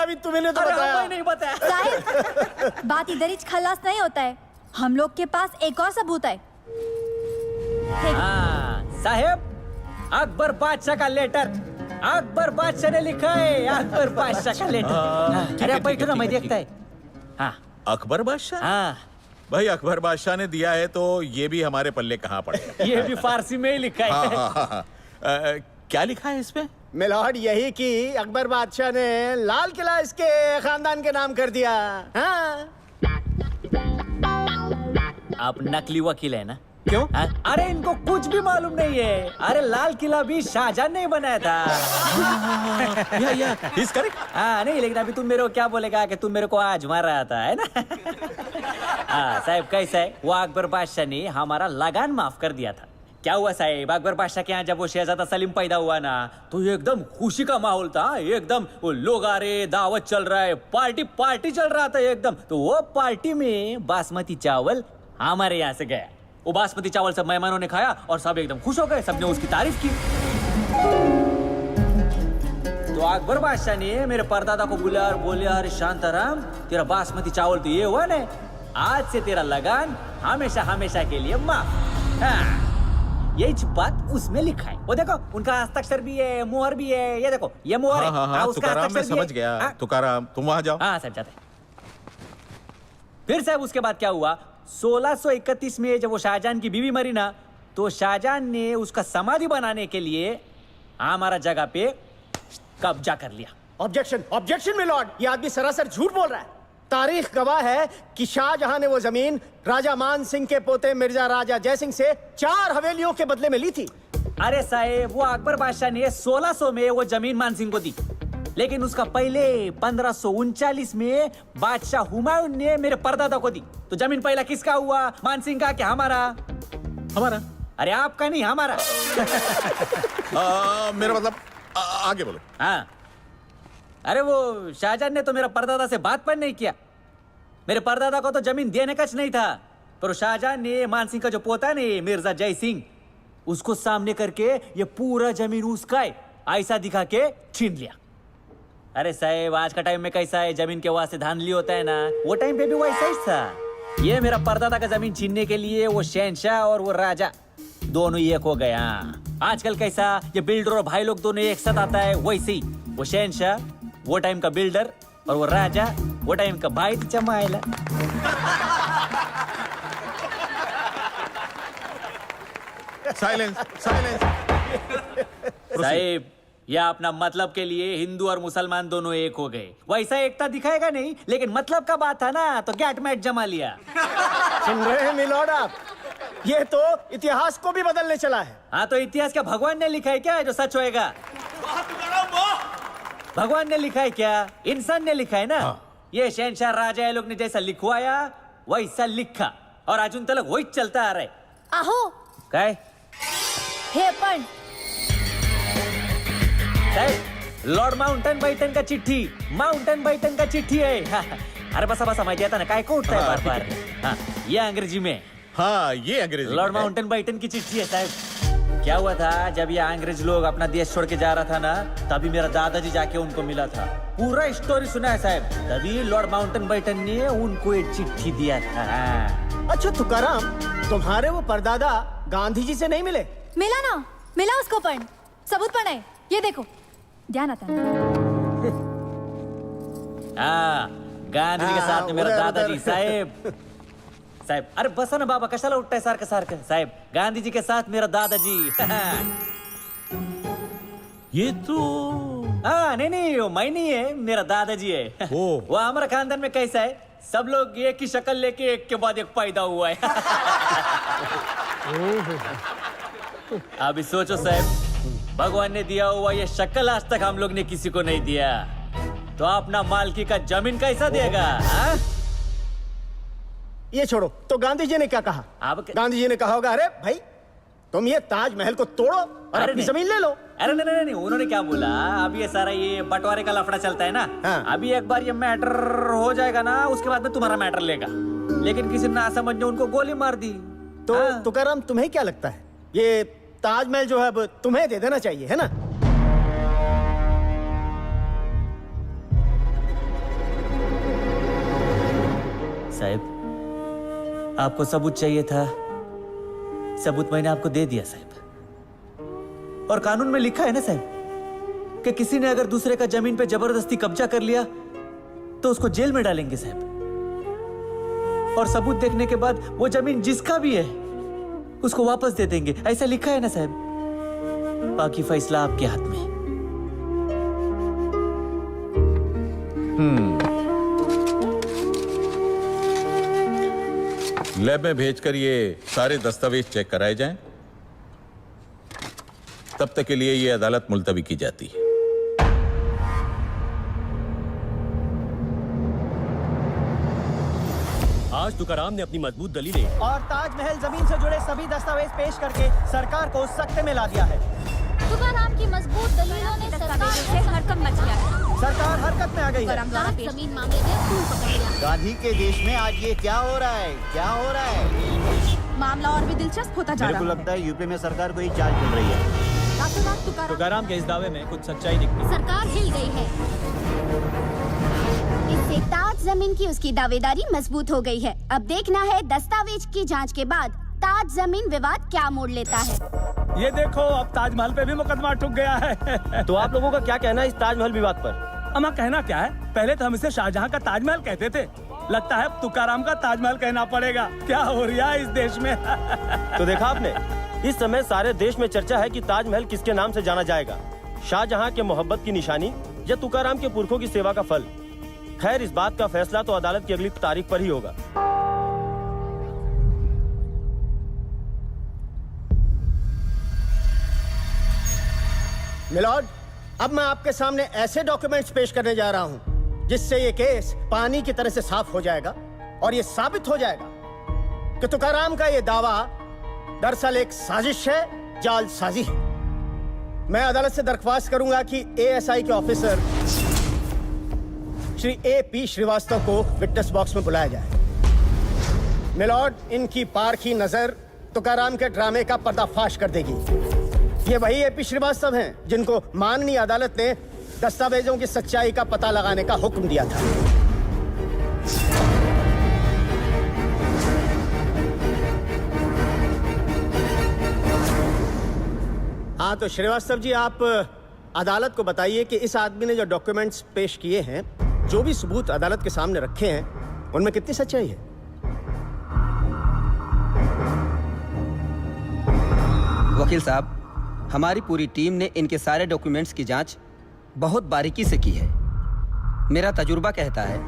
भी तुम्हें तो बताया। नहीं बताया साहब, बात इधर ही खलास नहीं होता है, हम लोग के पास एक और सबूत है। साहेब, अकबर बादशाह का लेटर, अकबर बादशाह ने लिखा है, अकबर बादशाह का लेटर। अरे बैठो ना, मैं देखता है। हाँ, अकबर बादशाह? हाँ, भाई अकबर बादशाह ने दिया है तो ये भी हमारे पल्ले कहाँ पड़ेगा। ये भी फारसी में ही लिखा है। हाँ। क्या लिखा है इसमें? मिलॉर्ड, यही कि अकबर बादशाह ने लाल किला इसके खानदान के नाम कर दिया। हाँ। आप नकली वकील है ना? क्यों? अरे इनको कुछ भी मालूम नहीं है। अरे लाल किला भी शाहजहां ने बनाया था। या इस करेक्ट। हाँ नहीं, लेकिन अभी तुम मेरे को क्या बोलेगा कि तुम मेरे को आज मार रहा था, है ना? हाँ साहब, कैसा है, वो अकबर बादशाह ने हमारा लगान माफ कर दिया था। क्या हुआ साहब, अकबर बादशाह के यहाँ जब वो शहजादा सलीम पैदा हुआ ना, तो एकदम खुशी का माहौल था। एकदम वो लोग आ रहे, दावत चल रहा है, पार्टी चल रहा था एकदम। तो वो पार्टी में बासमती चावल हमारे यहाँ से गया। वो बासमती चावल सब मेहमानों ने खाया और सब एकदम खुश हो गए, सबने उसकी तारीफ की। तो अकबर बादशाह ने मेरे परदादा को बुलाया और बोले, अरे शांताराम, तेरा बासमती चावल तो ये हुआ ना, आज से तेरा लगान हमेशा हमेशा के लिए माफ। हाँ, यही बात उसमें लिखा है। वो देखो, उनका हस्ताक्षर भी है, मोहर भी है। ये देखो, ये मोहर है। हाँ, उसका तुकाराम, मैं हस्ताक्षर भी समझ है। गया। हाँ? तुकाराम, तुम वहां जाओ। हाँ साहब, जाते। फिर साहब उसके बाद क्या हुआ, 1631 में जब वो शाहजहां की बीवी मरी ना, तो शाहजहां ने उसका समाधि बनाने के लिए हमारा जगह पे कब्जा कर लिया। ऑब्जेक्शन, ऑब्जेक्शन मिलॉर्ड, ये आदमी सरासर झूठ बोल रहा है। तारीख गवाह है कि शाहजहां ने वो जमीन राजा मान सिंह के पोते मिर्जा राजा जयसिंह से 4 हवेलियों के बदले में ली थी। अरे साहेब, वो अकबर बादशाह ने 1600 में वो जमीन मान सिंह को दी, लेकिन उसका पहले 1539 में बादशाह हुमायूं ने मेरे परदादा को दी। तो जमीन पहला किसका हुआ, मान सिंह का क्या हमारा? हमारा। अरे आपका नहीं, हमारा। मेरा मतलब आगे बोलो। हाँ, अरे वो शाहजहां ने तो मेरा परदादा से बात पर नहीं किया। मेरे परदादा को तो जमीन देने का नहीं था, पर शाहजहां ने मान सिंह का जो पोता ने मिर्जा जय सिंह, उसको सामने करके ये पूरा जमीन उसका है ऐसा दिखा के छीन लिया। अरे साहब, आज का टाइम में कैसा है, जमीन के वास्ते धांधली होता है ना, वो टाइम पे भी वैसा ही था। ये मेरा परदादा का जमीन छीनने के लिए वो शहनशाह और वो राजा दोनों एक हो गए। आजकल कैसा ये बिल्डर और भाई लोग दोनों एक साथ आता है, वैसे ही वो शहनशाह वो टाइम का बिल्डर और वो राजा वो टाइम का भाई चमायला। Silence, silence. साहिब, यह अपना मतलब के लिए हिंदू और मुसलमान दोनों एक हो गए। वैसा एकता दिखाएगा नहीं, लेकिन मतलब का बात था ना, तो गैट मैट जमा लिया। सुन रहे हैं मिलॉर्ड आप, ये तो इतिहास को भी बदलने चला है। हाँ, तो इतिहास क्या भगवान ने लिखा है क्या जो सच होएगा? भगवान ने लिखा है क्या? इंसान ने लिखा है ना। ये शहनशाह राजा ये लोग ने जैसा लिखवाया वैसा लिखा, और अजून तक वही चलता आ रहा है। आहो, काय हे पण साहेब, लॉर्ड माउंटन बैटन का चिट्ठी, माउंटन बैटन का चिट्ठी है। अरे बसा बसा, माहिती आता ना काय को उठता है बार बार। हाँ, ये अंग्रेजी में। हाँ, ये अंग्रेजी लॉर्ड में है। माउंटन बैटन की चिट्ठी है साहब। क्या हुआ था, जब ये अंग्रेज लोग अपना देश छोड़ के जा रहा था ना, तभी मेरा दादाजी जाके उनको मिला था। पूरा स्टोरी सुना है साहब। तभी लॉर्ड माउंटन बैटन ने उनको एक चिट्ठी दिया था। अच्छा तुकाराम, तुम्हारे वो परदादा गांधी जी से नहीं मिले? मिला ना, मिला उसको पण, सबूत पण है, ये देखो, ध्यान आता है। हाँ, गांधी जी के साथ में मेरा दादाजी साहेब। साहेब, अरे बसा ना बाबा, कशाला उठताय सारखं सारखं? साहेब, गांधी जी के साथ मेरा दादाजी। ये तो हाँ, नहीं, वो मैं नहीं है, मेरा दादाजी है। ओ। वो हमारा खानदान में कैसा है, सब लोग एक ही शक्ल लेके एक के बाद एक पैदा हुआ है। अभी सोचो साहब, भगवान ने दिया हुआ ये शक्ल आज तक हम लोग ने किसी को नहीं दिया, तो अपना मालकी का जमीन कैसा देगा? हाँ? ये छोड़ो, तो गांधी जी ने क्या कहा? गांधी जी ने कहा होगा, अरे भाई तुम ये ताजमहल को तोड़ो और अपनी जमीन ले लो। अरे नहीं, उन्होंने क्या बोला, अब ये सारा ये बंटवारे का लफड़ा चलता है ना। हाँ। अभी एक बार ये मैटर हो जाएगा ना, उसके बाद में तुम्हारा मैटर लेगा। लेकिन किसी ना समझ ने उनको गोली मार दी। तो हाँ। तुकाराम, तुम्हें क्या लगता है, ये ताजमहल जो है अब तुम्हें दे देना चाहिए, है ना? साहब, आपको सबूत चाहिए था, सबूत मैंने आपको दे दिया साहब। और कानून में लिखा है ना साहब कि किसी ने अगर दूसरे का जमीन पे जबरदस्ती कब्जा कर लिया तो उसको जेल में डालेंगे साहब। और सबूत देखने के बाद वो जमीन जिसका भी है उसको वापस दे देंगे, ऐसा लिखा है ना साहब। बाकी फैसला आपके हाथ में। लैब में भेजकर ये सारे दस्तावेज चेक कराए जाएं। तब तक के लिए ये अदालत मुलतवी की जाती है। आज तुकाराम ने अपनी मजबूत दलीलें और ताजमहल जमीन से जुड़े सभी दस्तावेज पेश करके सरकार को सख्ते में ला दिया है। तुकाराम की मजबूत दलीलों ने सरकार से हरकत मच गया है। सरकार हरकत में आ गई है। ताज जमीन मामले में खून पकड़ लिया। गांधी के देश में आज ये क्या हो रहा है, क्या हो रहा है? मामला और भी दिलचस्प होता जा मेरे रहा को है। लगता है यूपी में सरकार को ही चाल चल रही है। रातों रात तुकाराम तुकाराम के इस दावे में कुछ सच्चाई दिखती है। सरकार हिल गई है। इससे ताज जमीन की उसकी दावेदारी मजबूत हो गई है। अब देखना है दस्तावेज की जांच के बाद ताज जमीन विवाद क्या मोड़ लेता है। ये देखो, अब ताजमहल पे भी मुकदमा ठुक गया है। तो आप लोगों का क्या कहना है इस ताजमहल विवाद पर? अमा कहना क्या है, पहले तो हम इसे शाहजहां का ताजमहल कहते थे, लगता है अब तुकाराम का ताजमहल कहना पड़ेगा। क्या हो रहा है इस देश में? तो देखा आपने, इस समय सारे देश में चर्चा है कि ताजमहल किसके नाम से जाना जाएगा, शाहजहां के मोहब्बत की निशानी या तुकाराम के पुरखों की सेवा का फल। खैर, इस बात का फैसला तो अदालत की अगली तारीख पर ही होगा। मिलॉर्ड, अब मैं आपके सामने ऐसे डॉक्यूमेंट्स पेश करने जा रहा हूं जिससे ये केस पानी की तरह से साफ हो जाएगा और ये साबित हो जाएगा कि तुकाराम का ये दावा दरअसल एक साजिश है, जालसाजी है। मैं अदालत से दरख्वास्त करूंगा कि एएसआई के ऑफिसर श्री AP श्रीवास्तव को विटनेस बॉक्स में बुलाया जाए। मिलॉर्ड, इनकी पारखी नजर तुकाराम के ड्रामे का पर्दाफाश कर देगी। ये वही AP श्रीवास्तव हैं जिनको माननीय अदालत ने दस्तावेजों की सच्चाई का पता लगाने का हुक्म दिया था। हाँ, तो श्रीवास्तव जी, आप अदालत को बताइए कि इस आदमी ने जो डॉक्यूमेंट्स पेश किए हैं, जो भी सबूत अदालत के सामने रखे हैं, उनमें कितनी सच्चाई है? वकील साहब, हमारी पूरी टीम ने इनके सारे डॉक्यूमेंट्स की जांच बहुत बारीकी से की है। मेरा तजुर्बा कहता है